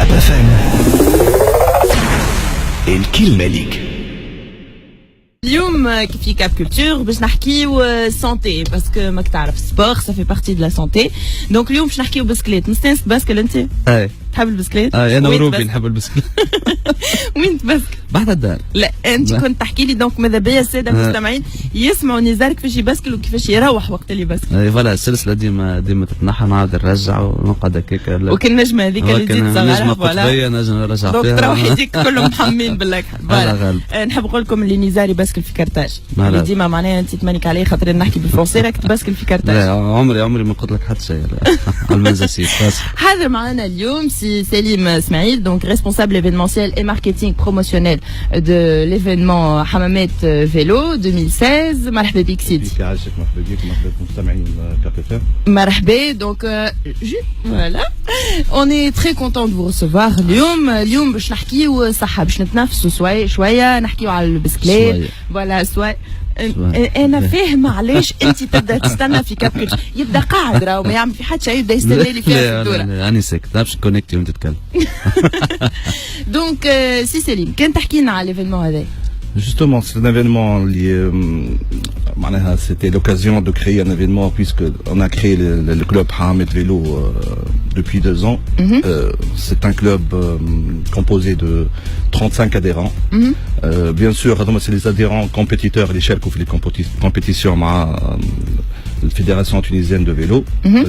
كاب اف ام. الكلمة ليك. اليوم في كاب كولتور باش نحكيو سانتي باسكو ماك تعرف سبور سا في بارتي دو لا سانتي. دونك اليوم باش نحكيو بسكليت. مستانس باسكل انت؟ اي تحب البسكليت؟ انا وروبي نحب البسكليت. وين تبسكل؟ بعد الدار. لا انت كنت تحكي لي دونك ماذا بيا الساده المستمعين يسمعوا نزار كيفاش يبسكل وكيفاش يروح وقت اللي يبسكل. اي فوالا السلسله ديما تتنحى نعاود نرجع ونقعد هكاك. وكان نجمه هذيك اللي تزيد صغيره فوالا نجم نرجع فيها. دونك تروح يديك كلهم محمين باللكحه. فوالا نحب نقول لكم اللي نزار يبسكل في كرتاج. اللي ديما معناها انت تمانيك عليه خاطر نحكي بالفرنسي راك تبسكل في كرتاج. لا عمري ما قلت لك حتى شيء على المنزاسيس. حاضر معنا اليوم سي سليم اسماعيل donc responsable événementiel et marketing promotionnel de l'événement Hamamet Vélo 2016. مرحبا بك سيدي. يعيشك مرحبا بك ومرحبا بالمستمعين كاب اف ام. مرحبا donc voilà on est très content de vous recevoir اليوم باش نحكيو صحة باش نتنافسوا شوية نحكيو على البسكليت فوالا شوية. انا فاهمه علاش انت تبدا تستنى في كاب كولتور يبدا قاعد راهو ما يعمل في حد شيء يبدا يستنى لي فيها في الدوره. لا انا ساكت باش كونيكتي وانت تتكلم. دونك سي سليم كان تحكي لنا على الايفينمون هذا. Justement, c'est un événement lié. C'était l'occasion de créer un événement puisque on a créé le club Hamamet Vélo depuis 2 ans. C'est un club composé de 35 adhérents. Bien sûr, c'est les adhérents compétiteurs, les chefs qui font les compétitions à la Fédération tunisienne de vélo,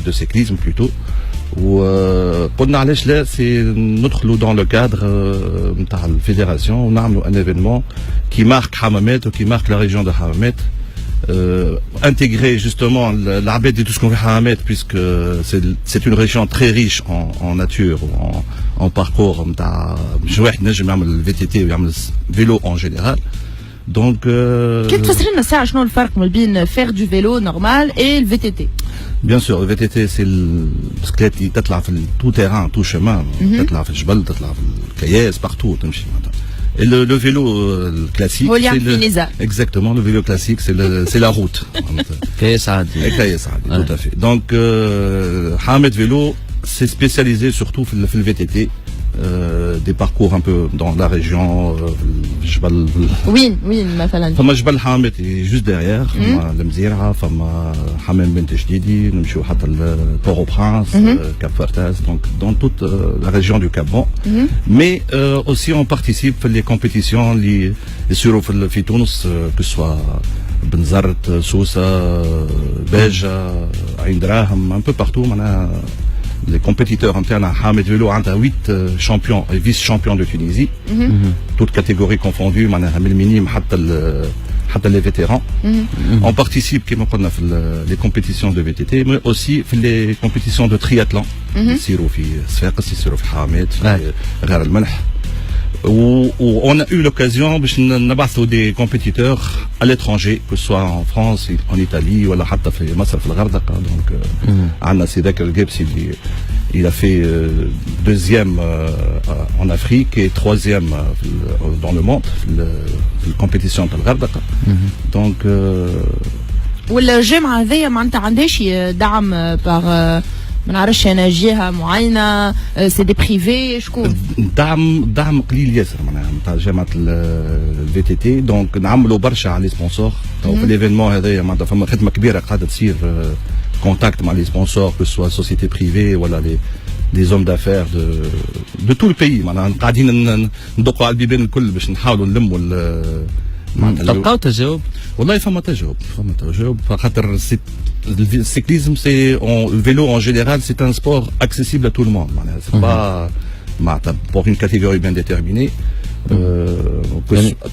de cyclisme plutôt. قلنا علاش لا سي ندخلوا dans le cadre نتاع الفيدراسيون ونعملوا un événement qui marque Hamamet ou qui marque la région de Hamamet. Intégrer justement l'Abed et tout ce qu'on fait à Hamamet puisque c'est une région très riche en nature, en parcours نتاع مش واحد نجم يعمل الفي ويعمل vélo en général. Donc كيف تفسر لنا ساعه شنو الفرق ما بين faire du vélo normal et le VTT? Bien sûr, le VTT c'est البسكليت اللي تطلع في tout terrain, tout chemin, تطلع في الجبل, تطلع في الكياس, partout تمشي معناتها. Et le vélo classique, exactement, le vélo classique, c'est la route. كياس عادي. كياس عادي, tout à fait. Donc Hamamet Vélo c'est spécialisé surtout في le VTT. Des parcours un peu dans la région جبل وين مثلا فما جبل حامت juste derrière فما المزيرعه فما حمام بنت جديدي نمشيو حتى البورو برانس كاب فرتاس donc dans toute la région du Cap-Vent. Mais aussi on participe في les compétitions اللي يصيروا في تونس que ce soit بنزرت سوسه باجه عين دراهم un peu partout معناها les compétiteurs internes à Hamamet Vélo ont 8 champions et vice-champions de Tunisie, toutes catégories confondues, من minime حتى les vétérans. On participe كما قلنا في les compétitions de VTT, mais aussi في les compétitions de triathlon. يصيروا في صفاقس, يصيروا في حامات, في غار الملح. On a eu l'occasion باش نبعثوا des compétiteurs à l'étranger, que ce soit en France, en Italie ولا حتى في مصر في الغردقة. Donc عندنا سي ذاكر القبسي اللي il a fait deuxième en Afrique et troisième dans le monde في الكومبيتيسيون تاع الغردقة. Donc ولا الجامعة هذيا معناتها عندهاش دعم باغ ما نعرفش انا جهه معينه سي دي بريفي شكون دعم قليل ياسر معناها نتاع جامعه الفي تي تي. دونك نعملوا برشا على لي سبونسور في ليفينمون هذايا معناتها فما خدمه كبيره قاعده تصير كونتاكت مع لي سبونسور كو سوا سوسيتي بريفي ولا لي زوم دافير دو تو البيي معناها قاعدين ندقوا على البيبان الكل باش نحاولوا نلموا تلقاو تجاوب. والله فما تجاوب خاطر السيكليزم سي le vélo en général c'est un sport accessible à tout le monde. C'est pas pour une catégorie bien déterminée.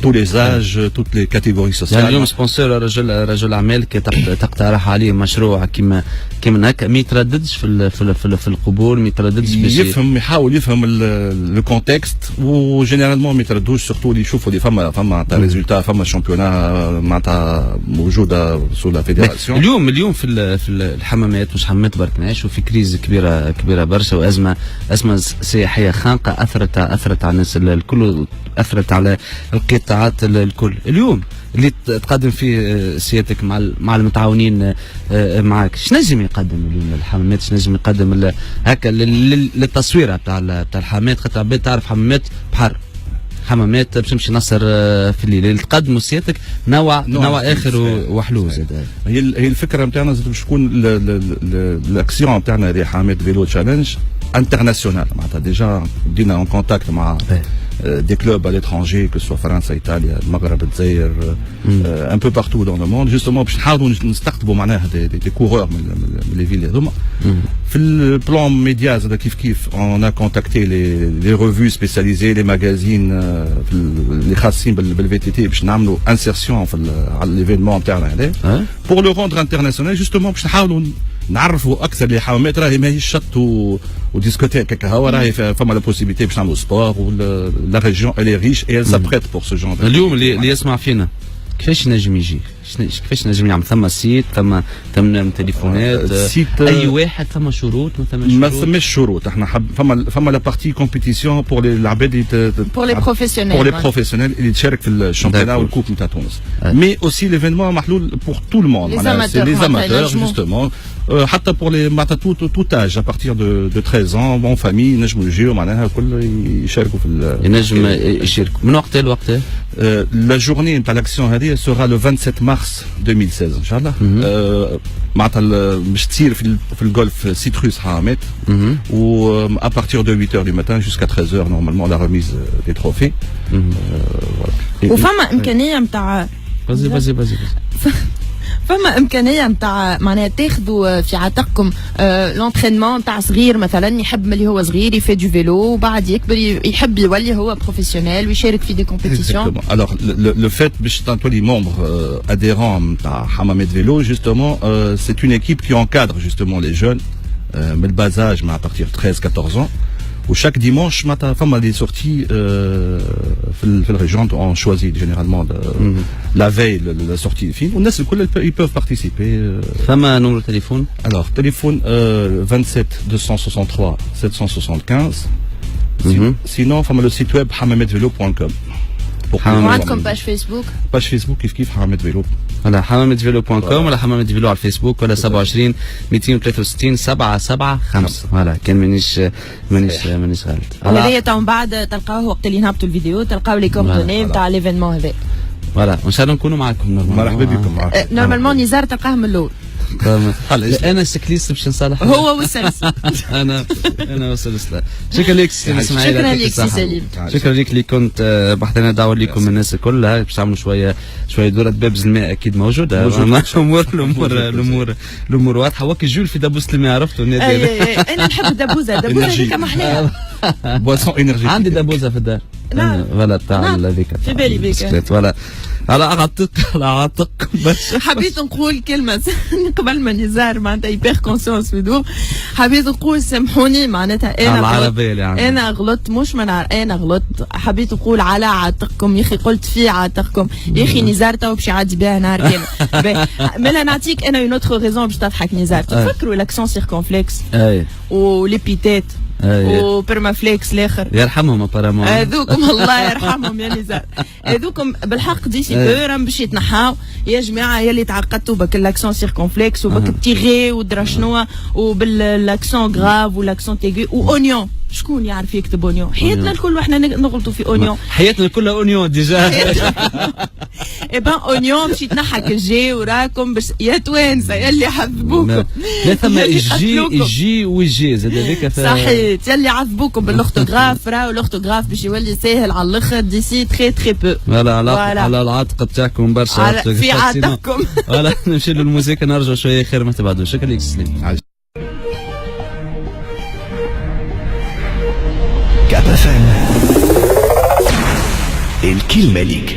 tous les âges, toutes les catégories sociales. يعني اليوم سبونسور رجل اعمال كي تقترح عليه مشروع كيما هكا ما يترددش في القبول, ما يترددش باش يحاول يفهم الكونتكست وجينيرالمون ما يتردوش سورتو اللي يشوفوا اللي فما تاع ريزولتا فما شامبيونا معناتها موجوده سو لا فيدراسيون. اليوم في الحمامات مش حمامات برك نعيشوا في كريز كبيره برشا وازمه سياحيه خانقه اثرت على الناس الكل, اثرت على القطاعات الكل. اليوم اللي تقدم فيه سيادتك مع المتعاونين معك، شنجم يقدم اليوم الحمامات؟ شنجم يقدم هكا للتصويره بتاع الحمامات؟ خاطر عباد تعرف حمامات بحر، حمامات باش نمشي نصر في الليل، اللي تقدموا سيادتك نوع اخر وحلو زاد. هي الفكره نتاعنا باش تكون الاكسيون نتاعنا اللي حمامات فيلو تشالنج انترناسيونال، معناتها ديجا بدينا اون كونتاكت مع des clubs à l'étranger, que ce soit France, Italie, Maghreb, Zaïre, un peu partout dans le monde, justement, باش نحاولوا نستقطبوا معناها des coureurs من les villes هذوما. في البلان ميديا زاد كيف on a contacté les revues spécialisées, les magazines اللي خاصين بالفي تي تي باش نعملوا انسيرسيون على الايفينمون نتاعنا هذا pour le rendre international, justement باش نحاولوا نعرفوا اكثر اللي حمامات راهي ماهيش شط وديسكوتيك هكا هو، راهي فما لا بوسيبيتي باش نعملوا سبور، لا ريجيون الي ريش اي سابريت بور سو جون. اليوم اللي يسمع فينا كيفاش نجم يجي؟ كيفاش نجم يعمل؟ ثم سيت، ثم تليفونات، اي واحد، ثم شروط ما ثماش شروط. احنا فما لا بارتي كومبيتيسيون بور العباد بور لي بروفيسيونيل، بور لي بروفيسيونيل اللي تشارك في الشامبيونات والكوب نتاع تونس. مي اوسي ليفينمون محلول بور تو الموند، معناها لي زاماتور جوستومون، حتى بور لي معناتها توت اج ا بارتير دو 13 ans بون فامي نجموا يجيو معناها الكل يشاركوا في ينجم يشاركوا. من وقت لوقت لا جورني نتاع لاكسيون هذه سورا لو 27 مارس 2016 ان شاء الله. معناتها باش تصير في الجولف سيتروس حمامات، و à partir de 8h du matin jusqu'à 13h normalement la remise des trophées. وفما امكانيه نتاع بازي فما امكانيه نتاع معناها تاخذوا في عاتقكم لونترينمون نتاع صغير مثلا يحب ملي هو صغير يفي دو فيلو وبعد يكبر يحب يولي هو بروفيسيونيل ويشارك في دي كومبيتيسيون. Alors le fait باش تولي membre adhérent نتاع حمامات فيلو justement c'est une équipe qui encadre justement les jeunes من الباز اج مع partir 13-14 ans. وشاك ديمونش معناتها فما دي سورتي في الريجون اون شوازي جينيرالمون لا في لا سورتي فين، والناس الكل يبوف بارتيسيبي. فما نمرو تليفون؟ الوغ تليفون 27 263 775. سينون فما لو سيت ويب حماماتفيلو.com. وعندكم باج فيسبوك؟ باج فيسبوك كيف حمامات فيلو. ولا حماماتفيلو.com ولا حمامات فيلو على الفيسبوك، ولا 27 263 775. فوالا كان مانيش غلط. هذايا تو من بعد تلقاوه وقت اللي نهبطوا الفيديو تلقاو لي كوردوني نتاع ليفينمون هذا. فوالا وان شاء الله نكونوا معكم مرحبا بكم. نورمالمون نزار تلقاه من الاول. انا السكليست باش نصالح هو والسلس. انا والسلس. شكرا لك سي اسماعيل. شكرا لك سي سليم. شكرا لك اللي كنت بحثنا دعوه لكم الناس الكل باش تعملوا شويه دوره بابز الماء اكيد موجوده. الامور واضحه. وكي الجول في دبوس الماء عرفتوا النادي. انا نحب دبوزه هذيك محلاها. بواسون انرجي. عندي دبوزه في الدار. نعم فوالا تاع هذيك في بالي بك. فوالا على عاتق حبيت نقول كلمة قبل ما نزار معناتها يبيغ كونسيونس بدو. حبيت نقول سامحوني معناتها أنا غلطت مش أنا غلطت. حبيت نقول على عاتقكم يا أخي، قلت في عاتقكم يا أخي. نزار تو باش يعدي بها نهار كامل. ملا نعطيك أنا اون اوتر ريزون باش تضحك نزار. تفكروا لاكسون سيركونفليكس وليبيتات وبرمافليكس الاخر يرحمهم ابارامون هذوكم الله يرحمهم يا نزار. هذوكم بالحق ديسي بو راهم باش يتنحاو يا جماعه. يلي تعقدتوا بك الاكسون سيركونفليكس وبك التيغي ودرا شنو وبالاكسون غراف والاكسون تيغي واونيون. شكون يعرف يكتب اونيون؟ حياتنا الكل واحنا نغلطوا في اونيون. حياتنا كلها اونيون ديجا. ايبان اونيون باش يتنحك الجي وراكم باش يا توانسه يلي حذبوكم. لا ثم الجي والجي زاد هذيك صحيح. يلي عذبوكم بالاورتوغراف راهو الاورتوغراف باش يولي ساهل على الاخر ديسي تري تري بو. على العاتق بتاعكم برشا في عاتقكم. فوالا نمشي للموسيقى نرجعوا شويه خير ما تبعدوش. شكرا لك سليم. كاب اف ام الكلمة ليك.